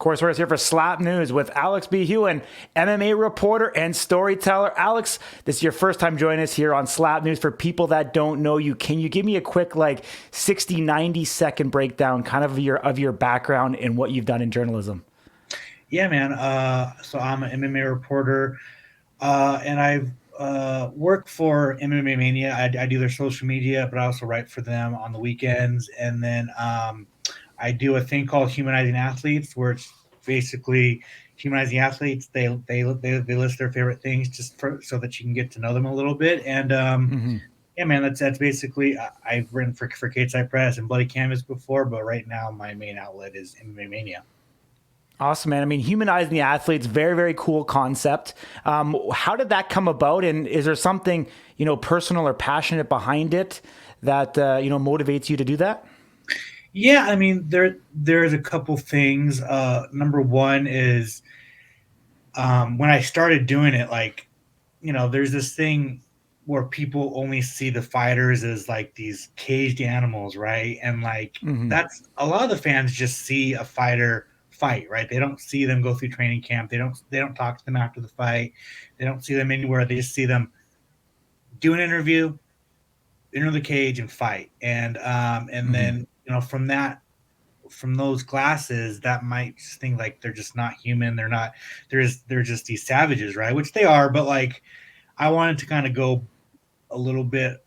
course, we're here for Slap News with Alex Behunin, MMA reporter and storyteller. Alex, this is your first time joining us here on Slap News. For people that don't know you, can you give me a quick 60, 90-second breakdown kind of your background and what you've done in journalism? Yeah, man. So I'm an MMA reporter, and I've worked for MMA Mania. I do their social media, but I also write for them on the weekends. And then I do a thing called Humanizing Athletes, where it's basically humanizing athletes. They list their favorite things so that you can get to know them a little bit. And Mm-hmm. yeah, man, that's basically. I've written for Kate Cypress and Bloody Canvas before, but right now my main outlet is MMA Mania. Awesome, man. I mean, humanizing the athletes, very, very cool concept. How did that come about? And is there something, personal or passionate behind it that, motivates you to do that? Yeah, I mean there's a couple things. Number one is when I started doing it, there's this thing where people only see the fighters as like these caged animals, right? And Mm-hmm. that's a lot of the fans just see a fighter fight, right? They don't see them go through training camp. They don't talk to them after the fight. They don't see them anywhere. They just see them do an interview, enter the cage, and fight. And Mm-hmm. then from those glasses that might just think like they're just not human. They're just these savages, right? Which they are, but I wanted to kind of go a little bit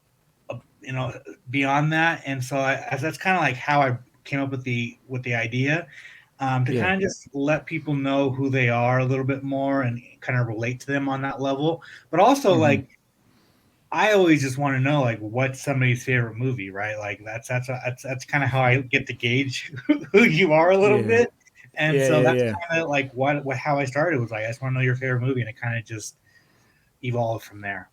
you know beyond that. And so that's kind of like how I came up with the idea, to Yeah. kind of just let people know who they are a little bit more and kind of relate to them on that level. But also, Mm-hmm. I always just want to know what's somebody's favorite movie, right? Like that's kind of how I get to gauge who you are a little Yeah. bit. And Yeah. so Yeah. that's Yeah. kind of like what how I started was like, I just want to know your favorite movie, and it kind of just evolved from there.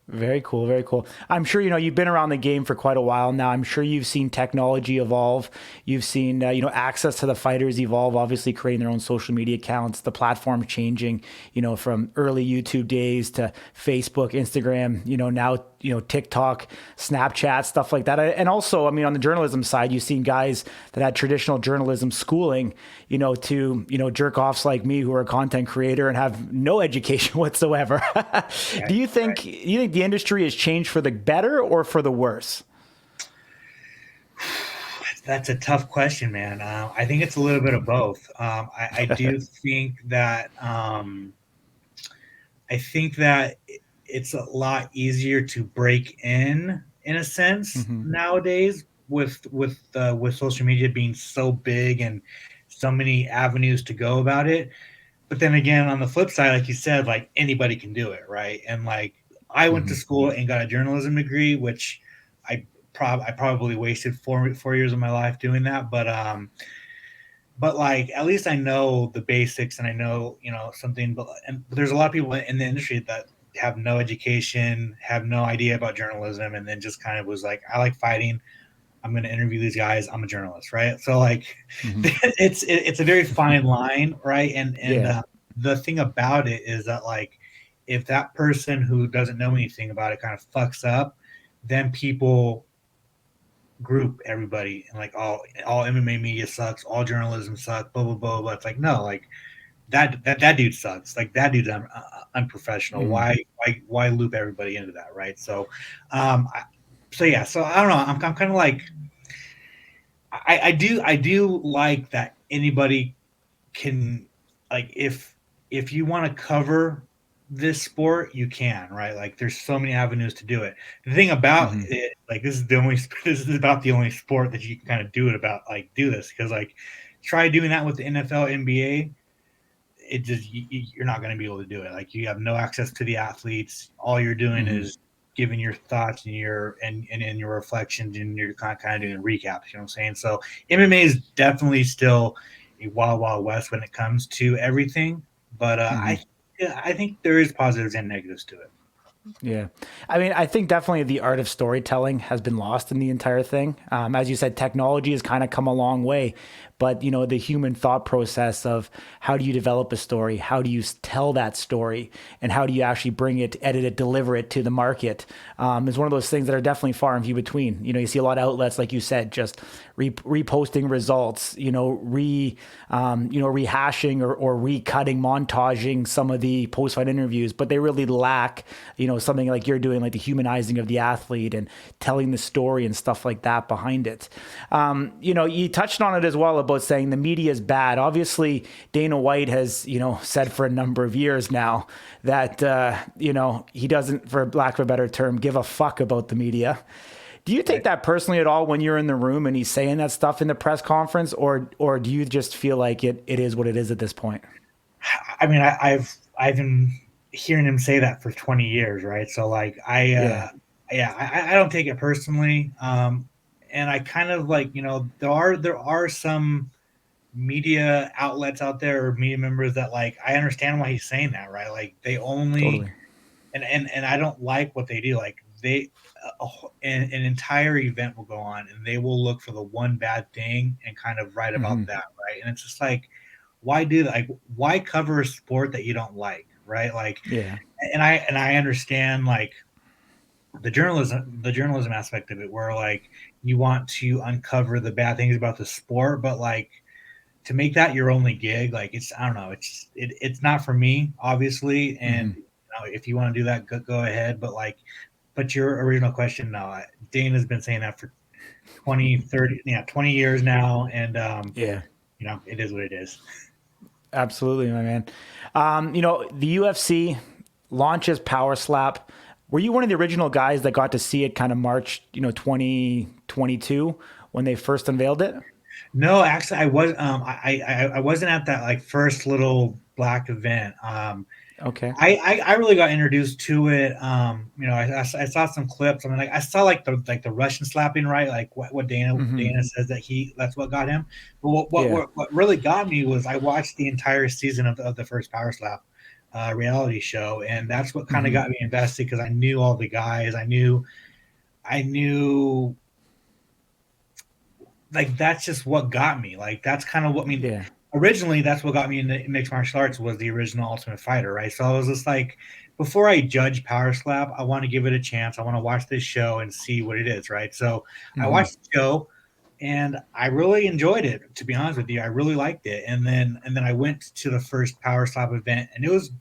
Very cool. Very cool. I'm sure, you've been around the game for quite a while now. I'm sure you've seen technology evolve. You've seen, access to the fighters evolve, obviously creating their own social media accounts, the platform changing, from early YouTube days to Facebook, Instagram, now, TikTok, Snapchat, stuff like that. And also, I mean, on the journalism side, you've seen guys that had traditional journalism schooling, to, jerk offs like me who are a content creator and have no education whatsoever. Right, Do you right. think the industry has changed for the better or for the worse? That's a tough question, man. I think it's a little bit of both. I do think that it's a lot easier to break in a sense Hmm. nowadays with social media being so big and so many avenues to go about it. But then again, on the flip side, like you said, like anybody can do it, right? And I went to Hmm. school and got a journalism degree, which I probably wasted 4 years of my life doing that. But at least I know the basics and I know something. But there's a lot of people in the industry that have no education, have no idea about journalism, and then just kind of was like, I like fighting. I'm going to interview these guys. I'm a journalist, right? So Hmm. it's a very fine line, right? And Yeah. the thing about it is that if that person who doesn't know anything about it kind of fucks up, then people group everybody and like all MMA media sucks, all journalism sucks, blah blah blah blah. It's like no, like that dude sucks. Like that dude's unprofessional. Hmm. Why loop everybody into that, right? So, I, so yeah, so I don't know. I'm kind of like I do like that anybody can if you want to cover this sport, you can, right? Like there's so many avenues to do it. The thing about Hmm. it, this is the only this is about the only sport that you can kind of do it about do this because try doing that with the NFL, NBA. It just you're not going to be able to do it. Like you have no access to the athletes. All you're doing Hmm. is giving your thoughts and your reflections and you're kind of doing recaps. You know what I'm saying? So MMA is definitely still a wild west when it comes to everything. But Hmm. I think there is positives and negatives to it. Yeah. I mean, I think definitely the art of storytelling has been lost in the entire thing. As you said, technology has kind of come a long way, but the human thought process of how do you develop a story, how do you tell that story, and how do you actually bring it, edit it, deliver it to the market, is one of those things that are definitely far and few between. You see a lot of outlets, like you said, just reposting results, rehashing or recutting, montaging some of the post-fight interviews, but they really lack, something like you're doing, like the humanizing of the athlete and telling the story and stuff like that behind it. You touched on it as well about saying the media is bad. Obviously, Dana White has, said for a number of years now that, he doesn't, for lack of a better term, give a fuck about the media. Do you take that personally at all when you're in the room and he's saying that stuff in the press conference, or do you just feel like it is what it is at this point? I mean, I've been hearing him say that for 20 years, right? So like Yeah, I don't take it personally. And I kind of like, there are some media outlets out there or media members that like I understand why he's saying that, right? Like they only totally. and I don't like what they do. Like an entire event will go on and they will look for the one bad thing and kind of write about Hmm. that, right? And it's just like, why do that? Like, why cover a sport that you don't like, right? Like, Yeah. and I understand like the journalism aspect of it, where like you want to uncover the bad things about the sport, but like to make that your only gig, like it's I don't know, it's not for me, obviously. And Hmm. if you want to do that, go ahead. But your original question, no, Dana's been saying that for 20, 30, 20 years now, and Yeah. it is what it is. Absolutely, my man. The UFC launches Power Slap. Were you one of the original guys that got to see it kind of March, 2022 when they first unveiled it? No, actually, I was I wasn't at that like first little black event. Okay. I really got introduced to it. I saw some clips. I mean, like I saw like the Russian slapping, right? Like what Hmm. Dana says that that's what got him. But Yeah. what really got me was I watched the entire season of the first Power Slap reality show, and that's what kind of Hmm. got me invested because I knew all the guys. I knew like that's just what got me. Like that's kind of what I mean. Yeah. Originally, that's what got me into mixed martial arts was the original Ultimate Fighter, right? So I was just like, before I judge Power Slap, I want to give it a chance. I want to watch this show and see what it is, right? So I Hmm. watched the show and I really enjoyed it. To be honest with you, I really liked it. And then I went to the first Power Slap event, and it was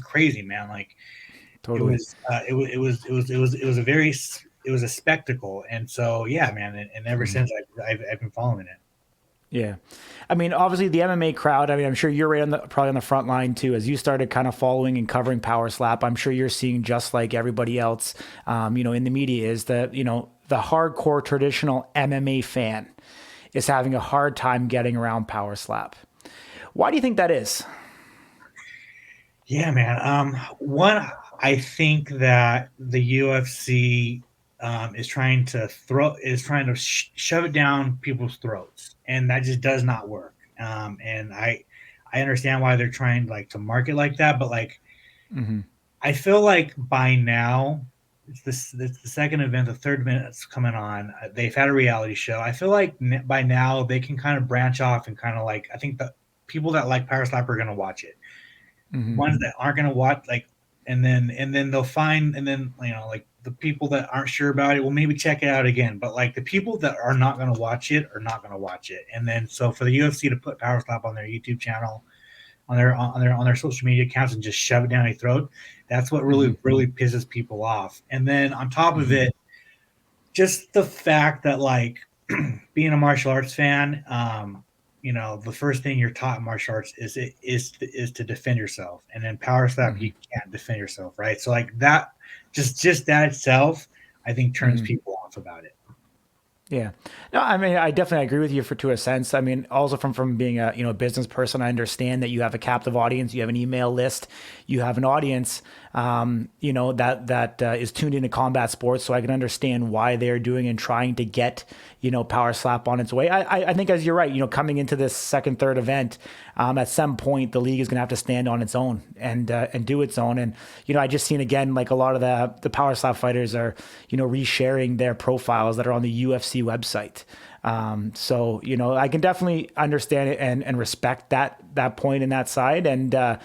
crazy, man. Like it Totally. was it was a very it was a spectacle, and so yeah, man, and ever since I've been following it. Yeah. I mean, obviously the MMA crowd, I mean, I'm sure you're right probably on the front line too. As you started kind of following and covering Power Slap, I'm sure you're seeing just like everybody else, in the media is that, the hardcore traditional MMA fan is having a hard time getting around Power Slap. Why do you think that is? Yeah, man. One, I think that the UFC is trying to shove it down people's throats, and that just does not work. And I understand why they're trying like to market like that, but like Hmm. I feel like by now it's the second event, the third event that's coming on. They've had a reality show. I feel like by now they can kind of branch off and kind of like I think the people that like Power Slap are going to watch it, Hmm. ones that aren't going to watch like and then they'll find and then like the people that aren't sure about it will maybe check it out again, but like the people that are not going to watch it are not going to watch it. And then so for the UFC to put Power Slap on their YouTube channel, on their social media accounts, and just shove it down your throat, that's what Hmm. really pisses people off. And then on top of Hmm. it, just the fact that like being a martial arts fan, the first thing you're taught in martial arts is to defend yourself, and then Power Slap Hmm. you can't defend yourself, right? So like that, just that itself, I think turns Hmm. people off about it. Yeah. No, I mean, I definitely agree with you to a sense. I mean, also from being a, business person, I understand that you have a captive audience, you have an email list, you have an audience, that is tuned into combat sports. So I can understand why they're doing and trying to get, Power Slap on its way. I think as you're right, coming into this second, third event, at some point the league is going to have to stand on its own and do its own. And, I just seen again, like a lot of the Power Slap fighters are, resharing their profiles that are on the UFC website. So I can definitely understand it and respect that point in that side. And I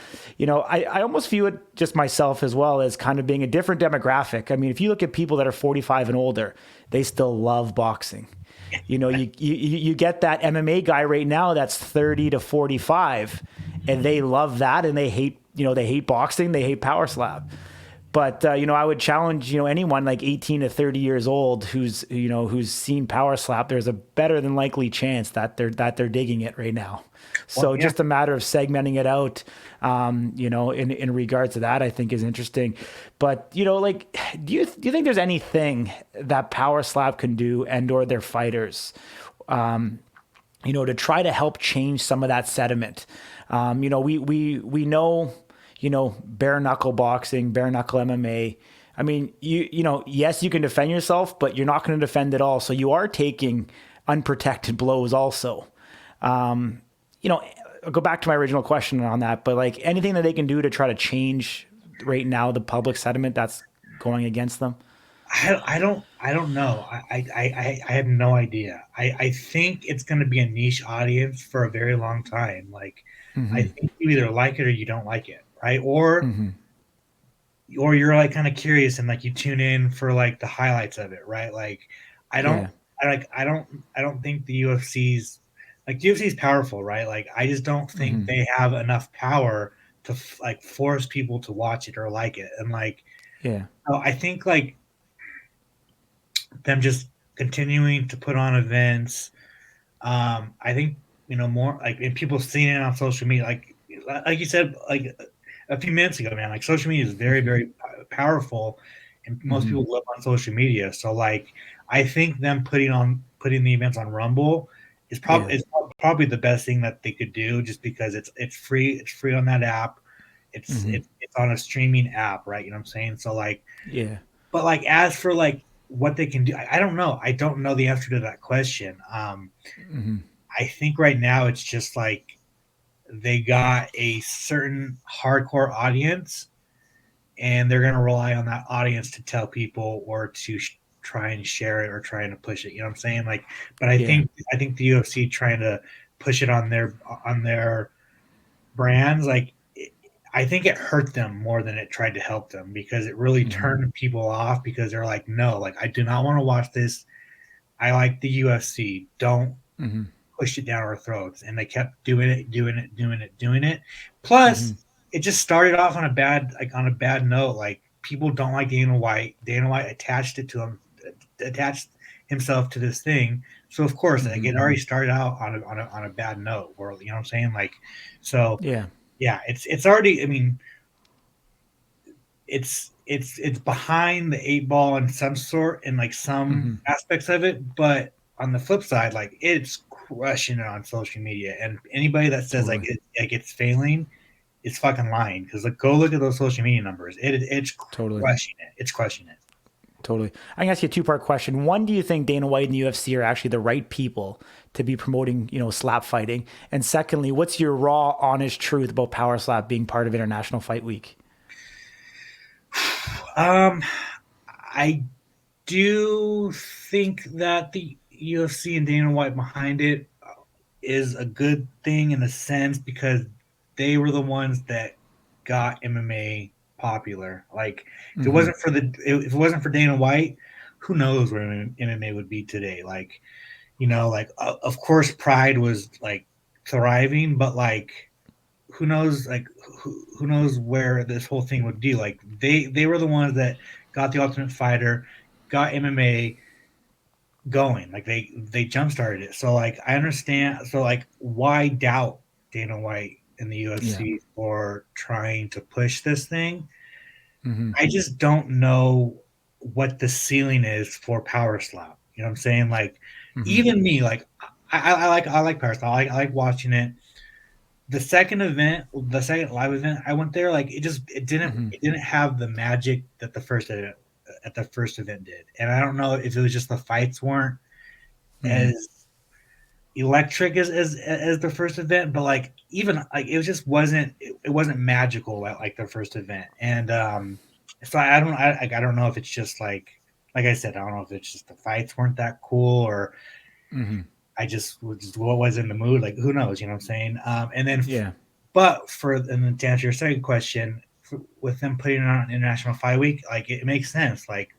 almost view it just myself as well as kind of being a different demographic. I mean, if you look at people that are 45 and older, they still love boxing. You get that MMA guy right now that's 30 to 45, and they love that, and they hate boxing, they hate power slap. But I would challenge anyone like 18 to 30 years old who's seen power slap. There's a better than likely chance that they're digging it right now. Well, So yeah. just a matter of segmenting it out, in regards to that, I think is interesting. But like, do you think there's anything that power slap can do and or their fighters, to try to help change some of that sentiment? We know, bare knuckle boxing, bare knuckle MMA. I mean, yes, you can defend yourself, but you're not going to defend it all. So you are taking unprotected blows also. I'll go back to my original question on that, but like anything that they can do to try to change right now the public sentiment that's going against them. I don't know. I have no idea. I think it's going to be a niche audience for a very long time. Like, I think you either like it or you don't like it, right? Or you're like kind of curious and like you tune in for like the highlights of it, right? Like, I don't, Yeah. I don't think the UFC's like UFC is powerful, right? Like, I just don't think they have enough power to like force people to watch it or like it, and like, Yeah. I think like them just continuing to put on events. I think more like and people seeing it on social media, like you said, like a few minutes ago, man. Like social media is very very powerful, and most people live on social media. So like I think them putting the events on Rumble Yeah. is probably the best thing that they could do, just because it's free. It's free on that app. It's on a streaming app, right? You know what I'm saying? So like, Yeah. but like as for like what they can do, I don't know. I don't know the answer to that question. I think right now it's just like they got a certain hardcore audience, and they're going to rely on that audience to tell people or to try and share it or trying to push it. You know what I'm saying? Like, but Yeah. I think the UFC trying to push it on their brands, like I think it hurt them more than it tried to help them, because it really turned people off, because they're like, no, like I do not want to watch this. I like the UFC. Don't pushed it down our throats, and they kept doing it, doing it, doing it, doing it. Plus, it just started off on a bad note. Like, people don't like Dana White. Dana White attached himself to this thing. So of course, like it already started out on a bad note. Where you know what I'm saying? Like, so Yeah. yeah, it's already. I mean, it's behind the eight ball in some sort in like some aspects of it, but on the flip side, like it's crushing it on social media, and anybody that says Totally. like it's failing is fucking lying, because like go look at those social media numbers. It's Totally. crushing it. It's crushing it. Totally. I can ask you a two-part question. One, do you think Dana White and the UFC are actually the right people to be promoting, slap fighting? And secondly, what's your raw, honest truth about power slap being part of International Fight Week? Um, I do think that the UFC and Dana White behind it is a good thing in a sense, because they were the ones that got MMA popular. Like, if it wasn't for Dana White, who knows where MMA would be today? Like, like of course Pride was like thriving, but like who knows? Like who knows where this whole thing would be? Like they were the ones that got the Ultimate Fighter, got MMA going. Like they jump started it. So like I understand. So like why doubt Dana White and the Yeah. UFC for trying to push this thing? I just don't know what the ceiling is for Power Slap. You know what I'm saying? Like even me, like I like Power Slap. I like watching it. The second live event I went there, like it didn't have the magic that the first event did. And I don't know if it was just the fights weren't as electric as the first event, but like even like it wasn't magical like the first event. And so I don't know if it's just like I said, I don't know if it's just the fights weren't that cool, I just was in the mood. Like, who knows? You know what I'm saying? And then, Yeah. but and then to answer your second question, with them putting it on International Fight Week, like it makes sense. Like,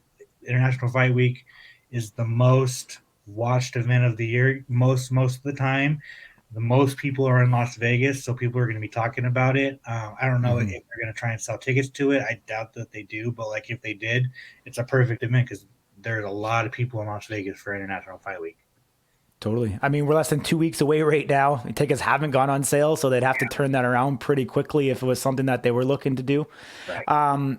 International Fight Week is the most watched event of the year, most of the time. The most people are in Las Vegas, so people are going to be talking about it. I don't know if they're going to try and sell tickets to it. I doubt that they do, but like if they did, it's a perfect event because there's a lot of people in Las Vegas for International Fight Week. Totally. I mean, we're less than 2 weeks away right now. Tickets haven't gone on sale, so they'd have to turn that around pretty quickly if it was something that they were looking to do. Right.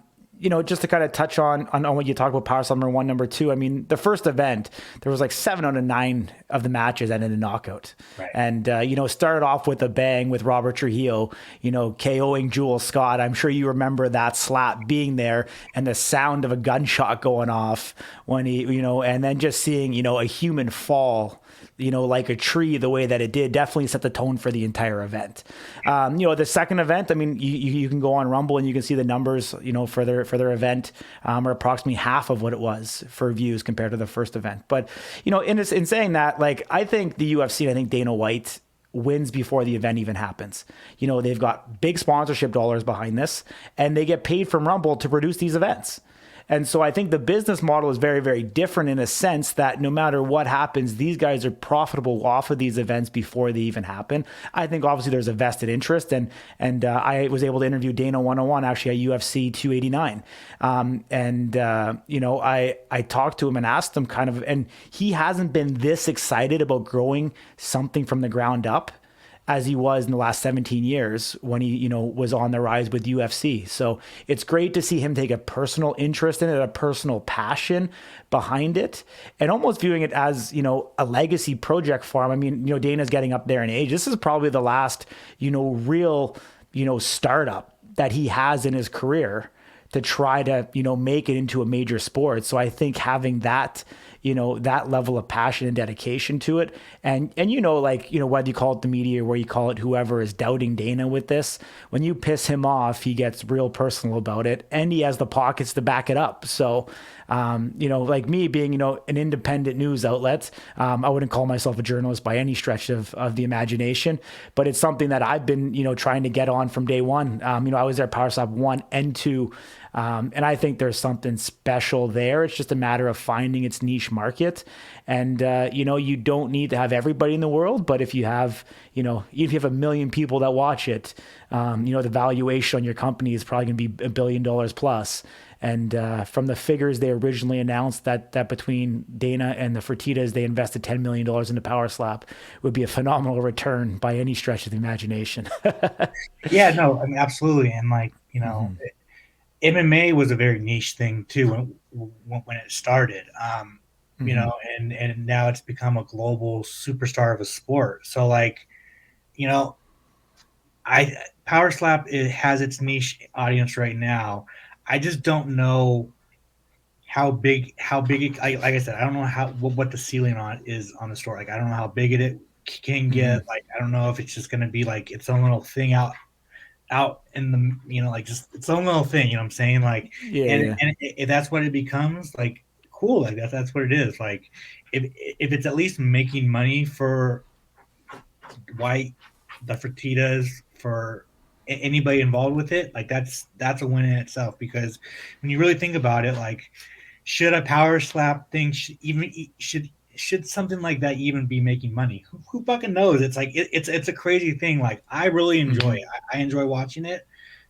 Just to kind of touch on what you talked about, Power Slam number one, number two. I mean, the first event, there was like 7 out of 9 of the matches ended in knockout. Right. And, started off with a bang with Robert Trujillo, KOing Jules Scott. I'm sure you remember that slap being there and the sound of a gunshot going off when and then just seeing, a human fall, like a tree, the way that it did definitely set the tone for the entire event. The second event, I mean, you can go on Rumble and you can see the numbers, for their event are approximately half of what it was for views compared to the first event. But, in saying that, like, I think the UFC, I think Dana White wins before the event even happens. They've got big sponsorship dollars behind this and they get paid from Rumble to produce these events. And so I think the business model is very, very different in a sense that no matter what happens, these guys are profitable off of these events before they even happen. I think obviously there's a vested interest, and I was able to interview Dana 101 actually at UFC 289. I talked to him and asked him kind of, and he hasn't been this excited about growing something from the ground up as he was in the last 17 years when he, was on the rise with UFC. So it's great to see him take a personal interest in it, a personal passion behind it, and almost viewing it as, a legacy project for him. I mean, Dana's getting up there in age. This is probably the last, real, startup that he has in his career to try to, make it into a major sport. So I think having that, that level of passion and dedication to it. And whether you call it the media or where you call it whoever is doubting Dana with this, when you piss him off, he gets real personal about it and he has the pockets to back it up. So, like me being, an independent news outlet, I wouldn't call myself a journalist by any stretch of the imagination, but it's something that I've been, trying to get on from day one. I was there at Power Slam 1 and 2. And I think there's something special there. It's just a matter of finding its niche market. And, you don't need to have everybody in the world, but if you have, even if you have 1 million people that watch it, the valuation on your company is probably going to be $1 billion plus. And from the figures they originally announced that between Dana and the Fertittas, they invested $10 million into Power Slap, would be a phenomenal return by any stretch of the imagination. Yeah, no, I mean, absolutely. And MMA was a very niche thing too when it started. And now it's become a global superstar of a sport. So I Power Slap, it has its niche audience right now. I just don't know how big it, like I said, I don't know what the ceiling on is on the store. Like I don't know how big it can get. Like I don't know if it's just going to be like its own little thing out in the like just its own little thing. You know what I'm saying? Like and if that's what it becomes, like cool. Like that's what it is. Like if it's at least making money for White, the Fertittas, for anybody involved with it, like that's a win in itself. Because when you really think about it, like should a Power Slap thing should something like that even be making money? Who fucking knows? It's like it's a crazy thing. Like I really enjoy it. I enjoy watching it.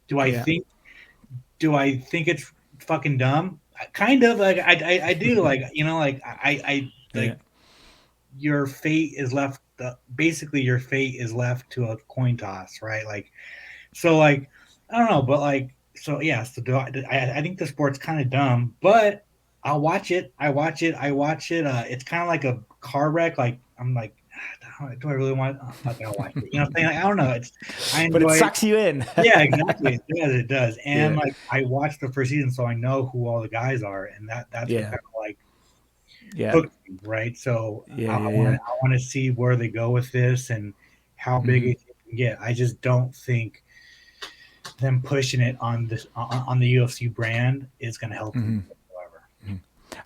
Do I Yeah. think it's fucking dumb? Kind of like I do. Like like I Yeah. like your fate is left. Basically, your fate is left to a coin toss, right? Like so, like I don't know, but like so yeah. So I think the sport's kind of dumb, but I'll watch it. I watch it. It's kind of like a car wreck. Like I'm like, do I really want? Oh, fuck, I'll watch it. You know what I'm saying? Like, I don't know. I But it enjoy it. sucks you in. Yeah, exactly. It does. And Yeah. like I watched the first season, so I know who all the guys are, and that's what Yeah. kind of like Yeah. hooked me, right? So Yeah. I Yeah. want Yeah. I want to see where they go with this and how big it can get. I just don't think them pushing it on the UFC brand is going to help them whatsoever.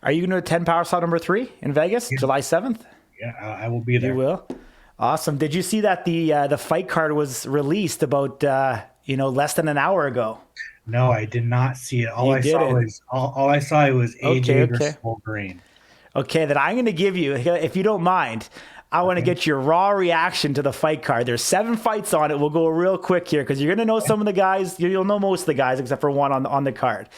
Are you going to attend Power Slap number 3 in Vegas, July 7th? Yeah, I will be You there. will. Awesome. Did you see that the fight card was released about less than an hour ago? No, I did not see it. You didn't. All I saw was Okay, AJ okay. versus Wolverine. Okay, that I'm going to give you, if you don't mind, I want to Okay. get your raw reaction to the fight card. There's 7 fights on it. We'll go real quick here because you're going to know some of the guys. You'll know most of the guys except for one on the card.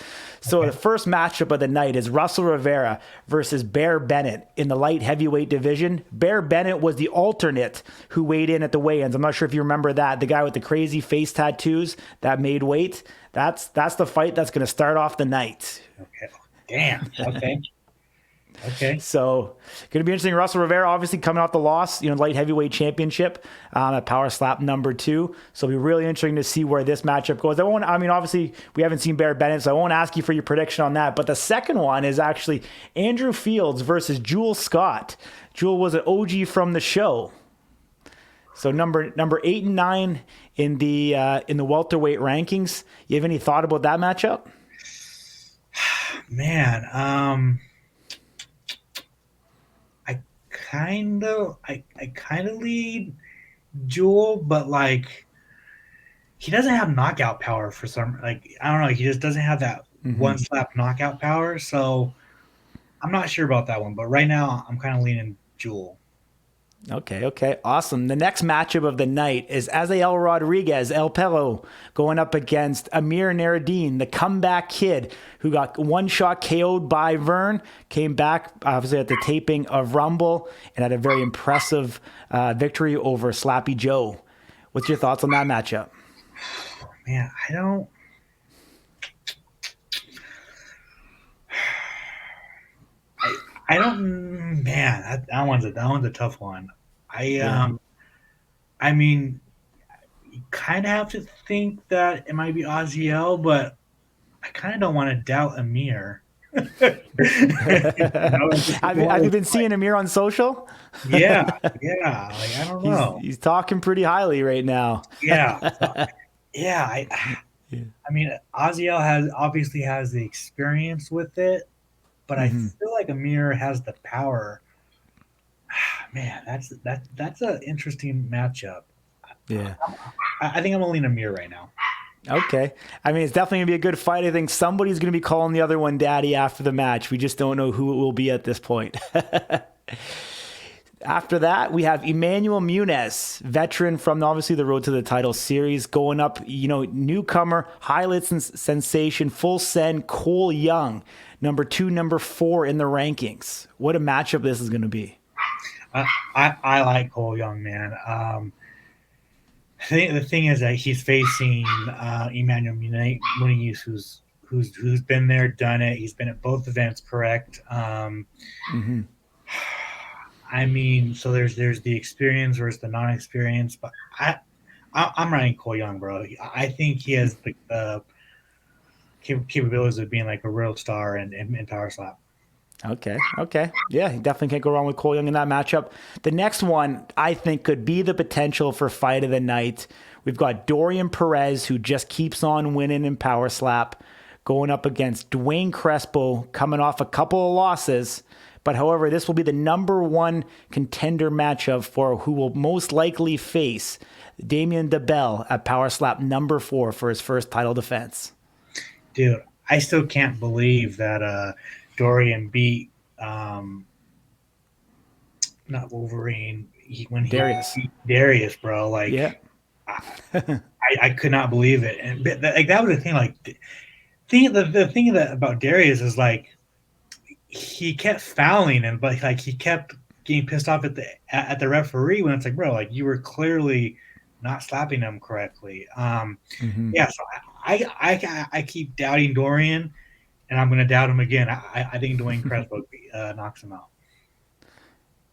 So Okay. the first matchup of the night is Russell Rivera versus Bear Bennett in the light heavyweight division. Bear Bennett was the alternate who weighed in at the weigh-ins. I'm not sure if you remember that. The guy with the crazy face tattoos that made weight. That's the fight that's going to start off the night. Okay. Damn. Okay. Okay. So going to be interesting. Russell Rivera obviously coming off the loss, light heavyweight championship at Power Slap #2. So it'll be really interesting to see where this matchup goes. Obviously we haven't seen Bear Bennett, so I won't ask you for your prediction on that. But the second one is actually Andrew Fields versus Jewel Scott. Jewel was an OG from the show. So number 8 and 9 in the welterweight rankings. You have any thought about that matchup? Man, I kind of lead Jewel, but like he doesn't have knockout power for some, like I don't know, he just doesn't have that one slap knockout power. So I'm not sure about that one, but right now I'm kind of leaning Jewel. Okay, awesome. The next matchup of the night is Azael Rodriguez, El Pello, going up against Amir Naradine, the comeback kid who got one shot KO'd by Vern, came back obviously at the taping of Rumble and had a very impressive victory over Slappy Joe. What's your thoughts on that matchup? Man, I don't. Man, that one's a tough one. I Yeah. I mean, you kind of have to think that it might be Oziel, but I kind of don't want to doubt Amir. Have you been seeing Amir on social? Yeah, yeah. Like I don't He's know. he's talking pretty highly right now. Yeah, so, yeah. I mean, Oziel has the experience with it, but I feel like Amir has the power. Man, that's an interesting matchup. Yeah. I think I'm gonna lean Amir right now. Okay. I mean, it's definitely going to be a good fight. I think somebody's going to be calling the other one daddy after the match. We just don't know who it will be at this point. After that, we have Emmanuel Muniz, veteran from obviously the Road to the Title series, going up, newcomer, highlights and sensation, full send, Cole Young, number 2, number 4 in the rankings. What a matchup this is going to be. I like Cole Young, man. The thing is that he's facing Emmanuel Muniz, who's been there, done it. He's been at both events, correct? I mean, so there's the experience versus the non-experience, but I'm running Cole Young, bro. I think he has the capabilities of being like a real star in Power Slap. Okay. Yeah, you definitely can't go wrong with Cole Young in that matchup. The next one, I think, could be the potential for fight of the night. We've got Dorian Perez, who just keeps on winning in Power Slap, going up against Dwayne Crespo, coming off a couple of losses. But however, this will be the number 1 contender matchup for who will most likely face Damian DeBell at Power Slap #4 for his first title defense. Dude, I still can't believe that Dorian beat not Wolverine when he Darius. beat Darius, bro. Yeah. Like I could not believe it, and like that was the thing. Like the thing that about Darius is like he kept fouling and but like he kept getting pissed off at the referee when it's like, bro, like you were clearly not slapping him correctly. Yeah, so I keep doubting Dorian, and I'm going to doubt him again. I think Dwayne Crespo knocks him out.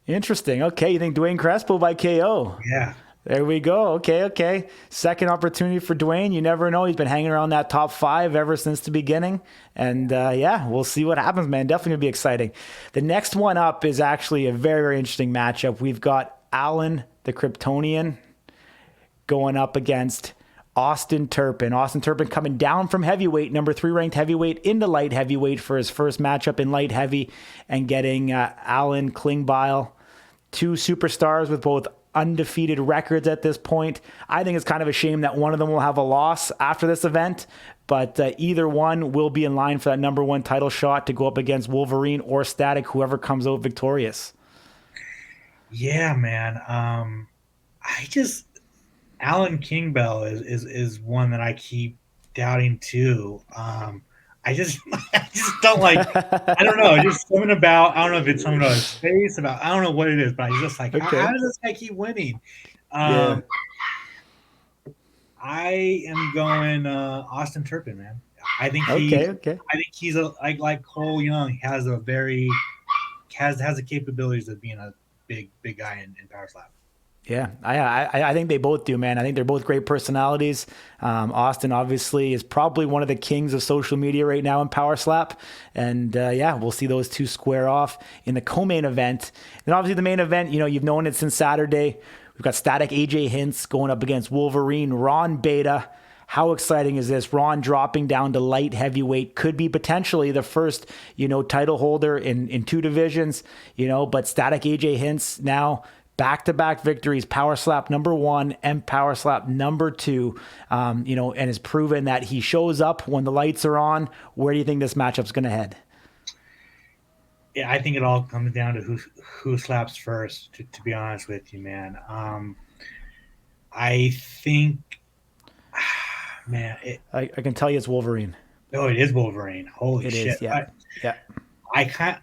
Interesting. Okay, you think Dwayne Crespo by KO? Yeah. There we go. Okay. Second opportunity for Dwayne. You never know. He's been hanging around that top 5 ever since the beginning. And yeah, we'll see what happens, man. Definitely going to be exciting. The next one up is actually a very, very interesting matchup. We've got Alan, the Kryptonian, going up against Austin Turpin. Austin Turpin coming down from heavyweight, number 3 ranked heavyweight, into light heavyweight for his first matchup in light heavy and getting Alan Klingbeil two superstars with both undefeated records at this point. I think it's kind of a shame that one of them will have a loss after this event, but either one will be in line for that number one title shot to go up against Wolverine or Static, whoever comes out victorious. Yeah, man. I just Alan King Bell is one that I keep doubting too. I just I just don't like. I don't know. Just something about I don't know if it's something about his face about I don't know what it is, but I just like how Okay. does this guy keep winning? Yeah. Um, I am going Austin Turpin, man. I think Okay. he's Okay. I think he's a like Cole Young has a very has the capabilities of being a big guy in power slap. Yeah, I think they both do, man. I think they're both great personalities. Austin obviously is probably one of the kings of social media right now in Power Slap, and yeah, we'll see those two square off in the co-main event. And obviously the main event, you know, you've known it since Saturday. We've got Static AJ Hints going up against Wolverine Ron Beta. How exciting is this? Ron dropping down to light heavyweight could be potentially the first, you know, title holder in two divisions, you know, but Static AJ Hints now back-to-back victories, Power Slap number one and Power Slap number two, you know, and has proven that he shows up when the lights are on. Where do you think this matchup's going to head? Yeah, I think it all comes down to who slaps first. To be honest with you, man, I think, man, I can tell you it's Wolverine. it is Wolverine. Holy It shit! is, yeah, yeah. I can't.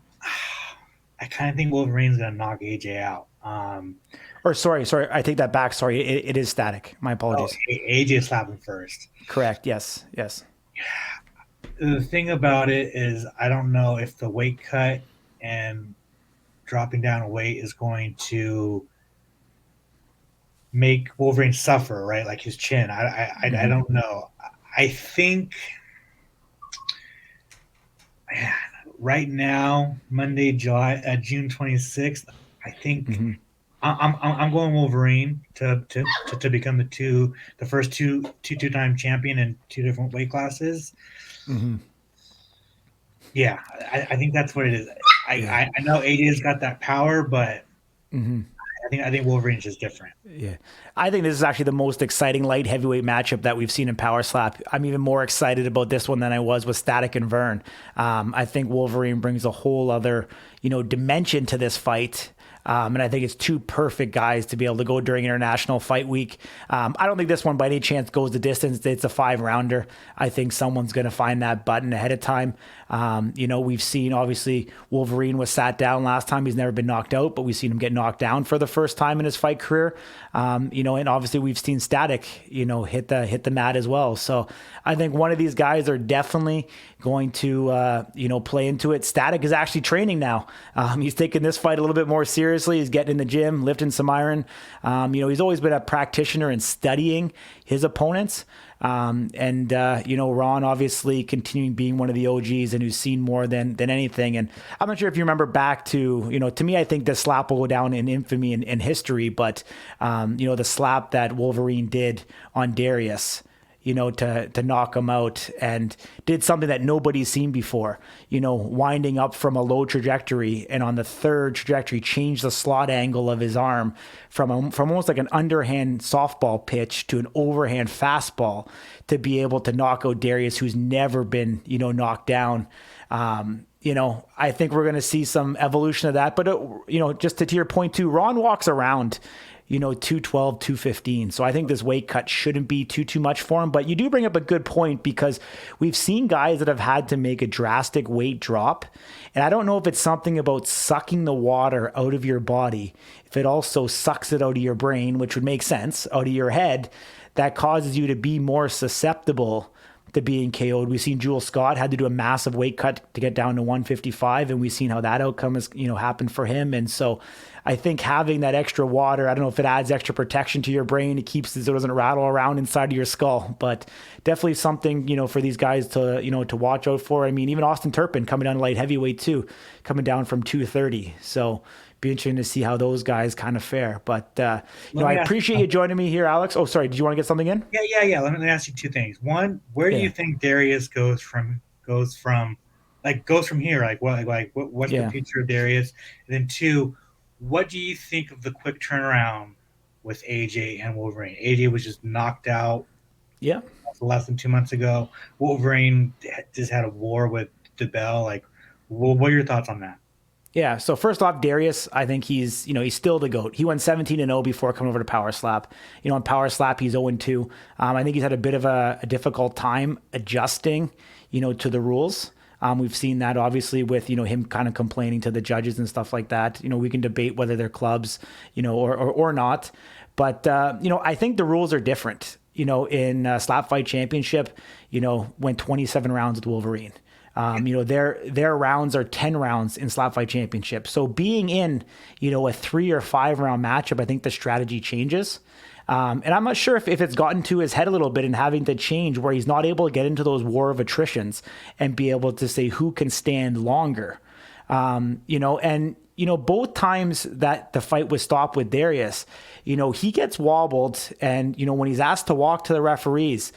I kind of think Wolverine's gonna knock AJ out. Or sorry, I take that back. Sorry, it is Static. My apologies. AJ slapping first. Correct. Yes, yes. The thing about it is, I don't know if the weight cut and dropping down a weight is going to make Wolverine suffer, right? Like his chin. I Mm-hmm. don't know. I think, man, right now, Monday, June 26th. I think Mm-hmm. I'm going Wolverine to become the first two-time champion in two different weight classes. Mm-hmm. Yeah, I think that's what it is. Yeah. I know AJ's got that power, but Mm-hmm. I think Wolverine's just different. Yeah. I think this is actually the most exciting light heavyweight matchup that we've seen in Power Slap. I'm even more excited about this one than I was with Static and Vern. I think Wolverine brings a whole other, you know, dimension to this fight. And I think it's two perfect guys to be able to go during International Fight Week. I don't think this one by any chance goes the distance. It's a 5-rounder. I think someone's going to find that button ahead of time. You know, we've seen obviously Wolverine was sat down last time. He's never been knocked out, but we've seen him get knocked down for the first time in his fight career. You know, and obviously we've seen Static, you know, hit the mat as well. So I think one of these guys are definitely going to, you know, play into it. Static is actually training now. He's taking this fight a little bit more seriously. He's getting in the gym, lifting some iron. You know, he's always been a practitioner and studying his opponents. You know, Ron obviously continuing being one of the OGs and who's seen more than anything. And I'm not sure if you remember back to, you know, to me, I think the slap will go down in infamy and in history, but, you know, the slap that Wolverine did on Darius, you know, to knock him out and did something that nobody's seen before, you know, winding up from a low trajectory and on the third trajectory changed the slot angle of his arm from almost like an underhand softball pitch to an overhand fastball to be able to knock out Darius, who's never been, you know, knocked down. You know, I think we're going to see some evolution of that. But, you know, just to your point too, Ron walks around, you know, 212, 215. So I think this weight cut shouldn't be too much for him. But you do bring up a good point because we've seen guys that have had to make a drastic weight drop. And I don't know if it's something about sucking the water out of your body, if it also sucks it out of your brain, which would make sense, out of your head, that causes you to be more susceptible to being KO'd. We've seen Jules Scott had to do a massive weight cut to get down to 155, and we've seen how that outcome has, you know, happened for him. And so I think having that extra water, I don't know if it adds extra protection to your brain, it keeps it doesn't rattle around inside of your skull, but definitely something, you know, for these guys to, you know, to watch out for. I mean, even Austin Turpin coming down to light heavyweight too, coming down from 230. So be interesting to see how those guys kind of fare. But you know, I appreciate you joining me here, Alex. Oh, sorry, did you want to get something in? Yeah. Let me ask you two things. One, where do you Yeah, think Darius goes from here? Like what's the yeah. future of Darius? And then two, What do you think of the quick turnaround with AJ and Wolverine? AJ was just knocked out Yeah. less than 2 months ago. Wolverine just had a war with DeBell. Like, what are your thoughts on that? Yeah. So first off, Darius, I think he's still the GOAT. He went 17-0 before coming over to Power Slap. On Power Slap, he's 0-2. I think he's had a bit of a difficult time adjusting, to the rules. We've seen that obviously with, him kind of complaining to the judges and stuff like that. We can debate whether they're clubs, or not. But, I think the rules are different, in Slap Fight Championship, went 27 rounds with Wolverine. Their rounds are 10 rounds in Slap Fight Championship. So being in, a 3 or 5 round matchup, I think the strategy changes. And I'm not sure if it's gotten to his head a little bit and having to change where he's not able to get into those war of attritions and be able to say who can stand longer. Both times that the fight was stopped with Darius, he gets wobbled. And, when he's asked to walk to the referees,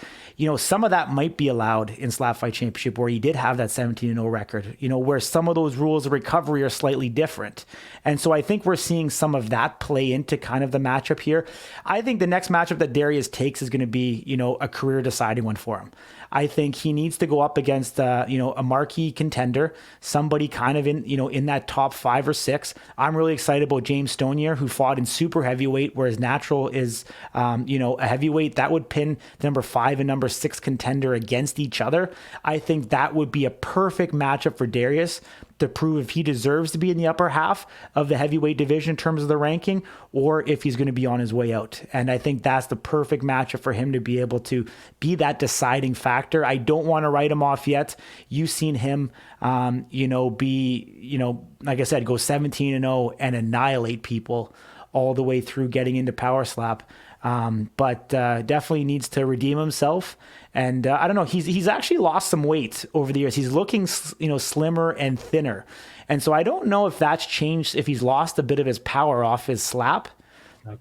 some of that might be allowed in Slap Fight Championship where he did have that 17-0 record, where some of those rules of recovery are slightly different. And so I think we're seeing some of that play into kind of the matchup here. I think the next matchup that Darius takes is going to be, a career deciding one for him. I think he needs to go up against, a marquee contender, somebody kind of in that top 5 or 6. I'm really excited about James Stonier, who fought in super heavyweight, where his natural is, a heavyweight. That would pin the number 5 and number 6 contender against each other. I think that would be a perfect matchup for Darius to prove if he deserves to be in the upper half of the heavyweight division in terms of the ranking, or if he's going to be on his way out. And I think that's the perfect matchup for him to be able to be that deciding factor. I don't want to write him off yet. You've seen him, like I said, go 17-0 and annihilate people all the way through getting into Power Slap. But definitely needs to redeem himself. And I don't know, he's actually lost some weight over the years. He's looking, slimmer and thinner. And so I don't know if that's changed, if he's lost a bit of his power off his slap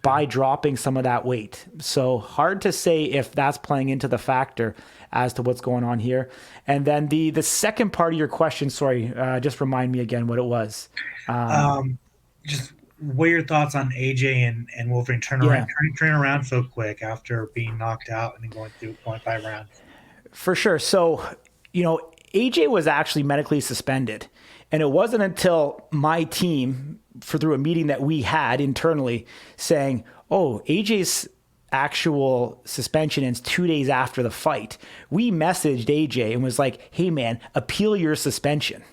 by dropping some of that weight. So hard to say if that's playing into the factor as to what's going on here. And then the second part of your question, sorry, just remind me again what it was. Just what are your thoughts on AJ and Wolverine turning around so quick after being knocked out and then going through 0.5 rounds? For sure. So, AJ was actually medically suspended. And it wasn't until my team, through a meeting that we had internally, saying, oh, AJ's actual suspension ends 2 days after the fight. We messaged AJ and was like, hey, man, appeal your suspension.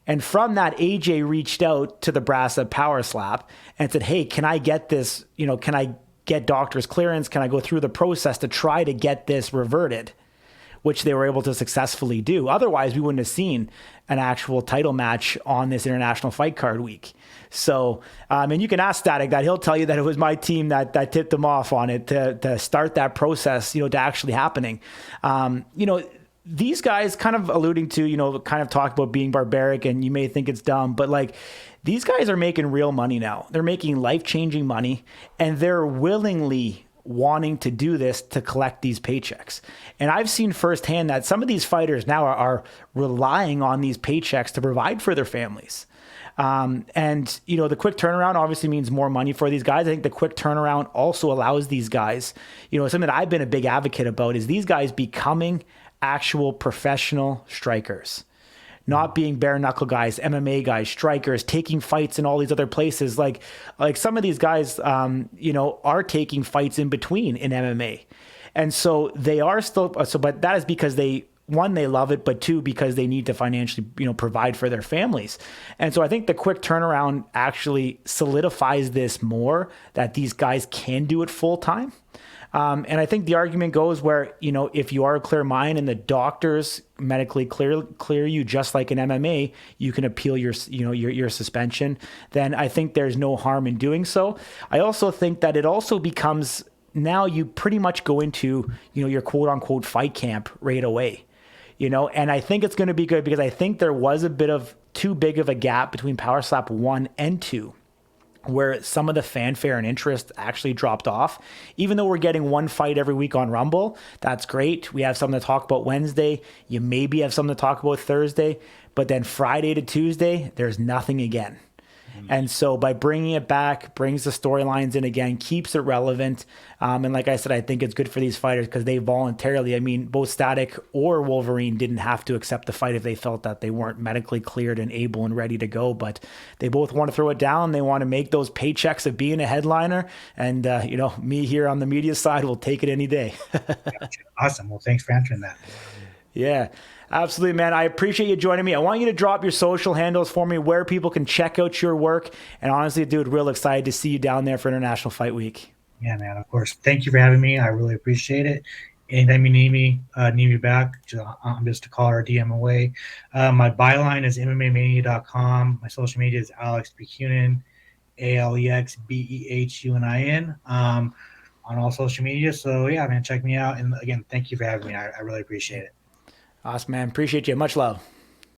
And from that, AJ reached out to the brass at Power Slap and said, hey, can I get this, can I get doctor's clearance? Can I go through the process to try to get this reverted? Which they were able to successfully do. Otherwise, we wouldn't have seen an actual title match on this International Fight Card Week. So, and you can ask Static that. He'll tell you that it was my team that tipped him off on it to start that process, to actually happening. These guys kind of alluding to, kind of talk about being barbaric, and you may think it's dumb, but like these guys are making real money now. They're making life-changing money, and they're willingly wanting to do this to collect these paychecks. And I've seen firsthand that some of these fighters now are relying on these paychecks to provide for their families. The quick turnaround obviously means more money for these guys. I think the quick turnaround also allows these guys, something that I've been a big advocate about is these guys becoming actual professional strikers, not being bare knuckle guys, MMA guys, strikers, taking fights in all these other places. Like some of these guys, are taking fights in between in MMA. And so they are still, but that is because they love it, but 2, because they need to financially, provide for their families. And so I think the quick turnaround actually solidifies this more, that these guys can do it full time. And I think the argument goes where, if you are a clear mind and the doctors medically clear you, just like in MMA, you can appeal your suspension, then I think there's no harm in doing so. I also think that it also becomes, now you pretty much go into, your quote unquote fight camp right away, and I think it's going to be good because I think there was a bit of too big of a gap between Power Slap 1 and 2. Where some of the fanfare and interest actually dropped off. Even though we're getting one fight every week on Rumble, that's great. We have something to talk about Wednesday. You maybe have something to talk about Thursday. But then Friday to Tuesday, there's nothing again. And so by bringing it back, brings the storylines in again, keeps it relevant. And like I said, I think it's good for these fighters because they voluntarily, I mean, both Static or Wolverine didn't have to accept the fight if they felt that they weren't medically cleared and able and ready to go. But they both want to throw it down. They want to make those paychecks of being a headliner. And, me here on the media side will take it any day. Gotcha. Awesome. Well, thanks for answering that. Yeah, absolutely, man. I appreciate you joining me. I want you to drop your social handles for me where people can check out your work. And honestly, dude, real excited to see you down there for International Fight Week. Yeah, man. Of course. Thank you for having me. I really appreciate it. Anytime you need me back, I'm just a call or a DM away. My byline is MMAmania.com. My social media is Alex Behunin, AlexBehunin, on all social media. So, yeah, man, check me out. And again, thank you for having me. I really appreciate it. Awesome, man. Appreciate you. Much love.